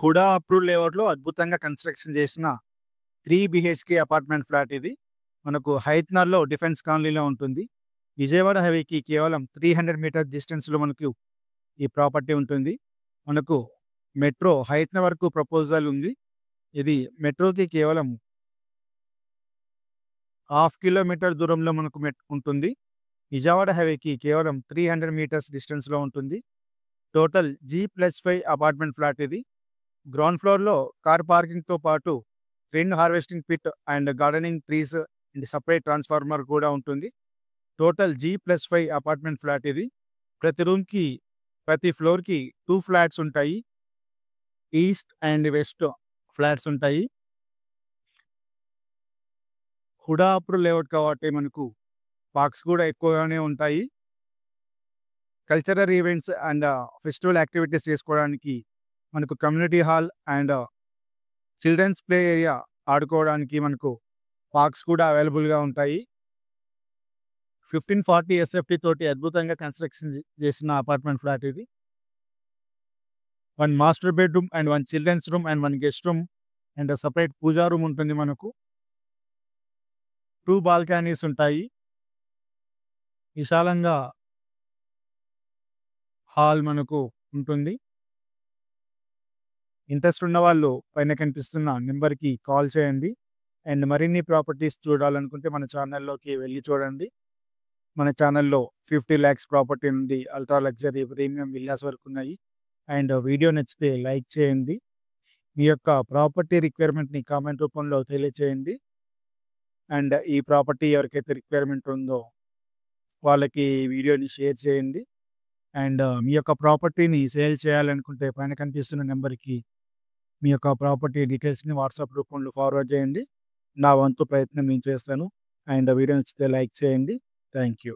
Hooda approved లేఅవుట్‌లో అద్భుతంగా construction చేసిన 3 బీహెచ్‌కే అపార్ట్‌మెంట్ ఫ్లాట్ ఇది. మనకు హయత్‌నగర్‌లో డిఫెన్స్ కాలనీలో ఉంటుంది. విజయవాడ హైవేకి కేవలం 300 మీటర్స్ డిస్టెన్స్‌లో మనకు ఈ ప్రాపర్టీ ఉంటుంది. మనకు మెట్రో హయత్‌నగర్ వరకు ప్రపోజల్ ఉంది. ఇది మెట్రోకి కేవలం హాఫ్ కిలోమీటర్ దూరంలో మనకు ఉంటుంది. విజయవాడ హైవేకి కేవలం 300 మీటర్స్ డిస్టెన్స్‌లో ఉంటుంది. టోటల్ G+5 అపార్ట్‌మెంట్ ఫ్లాట్ ఇది. గ్రౌండ్ ఫ్లోర్‌లో కార్ పార్కింగ్‌తో పాటు rain harvesting pit and gardening trees and separate transformer కూడా ఉంటుంది. టోటల్ G+5 అపార్ట్‌మెంట్ ఫ్లాట్ ఇది. ప్రతి ఫ్లోర్‌కి 2 ఫ్లాట్స్ ఉంటాయి. ఈస్ట్ అండ్ వెస్ట్ ఫ్లాట్స్ ఉంటాయి. హుడా అప్రూవ్డ్ లేఅవుట్ కాబట్టి మనకు పార్క్స్ కూడా ఎక్కువగానే ఉంటాయి. Cultural events and festival activities చేసుకోవడానికి మనకు community hall and children's play area ఆడుకోవడానికి మనకు పార్క్స్ కూడా అవైలబుల్‌గా ఉంటాయి. 1540 ఎస్ఎఫ్‌టి తోటి అద్భుతంగా కన్‌స్ట్రక్షన్ చేసిన అపార్ట్‌మెంట్ ఫ్లాట్ ఇది. 1 master bedroom and 1 children's room and 1 guest room and separate pooja room ఉంటుంది మనకు. 2 బాల్కనీస్ ఉంటాయి. విశాలంగా హాల్ మనకు ఉంటుంది. ఇంట్రెస్ట్ ఉన్నవాళ్ళు పైన కనిపిస్తున్న నంబర్‌కి కాల్ చేయండి. అండ్ మరిన్ని ప్రాపర్టీస్ చూడాలనుకుంటే మన ఛానల్‌లోకి వెళ్లి చూడండి. మన ఛానల్‌లో 50 లాక్స్ ప్రాపర్టీ నుండి అల్ట్రా లగ్జరీ ప్రీమియం విల్లాస్ వరకు ఉన్నాయి. అండ్ వీడియో నచ్చితే లైక్ చేయండి. మీ యొక్క ప్రాపర్టీ రిక్వైర్మెంట్‌ని కామెంట్ రూపంలో తెలియచేయండి. అండ్ ఈ ప్రాపర్టీ ఎవరికైతే రిక్వైర్మెంట్ ఉందో వాళ్ళకి ఈ వీడియోని షేర్ చేయండి. అండ్ మీ యొక్క ప్రాపర్టీని సేల్ చేయాలనుకుంటే పైన కనిపిస్తున్న నెంబర్‌కి మీ యొక్క ప్రాపర్టీ డీటెయిల్స్‌ని వాట్సాప్ రూపంలో ఫార్వర్డ్ చేయండి. నా వంతు ప్రయత్నం నేను చేస్తాను. అండ్ వీడియో నచ్చితే లైక్ చేయండి. Thank you.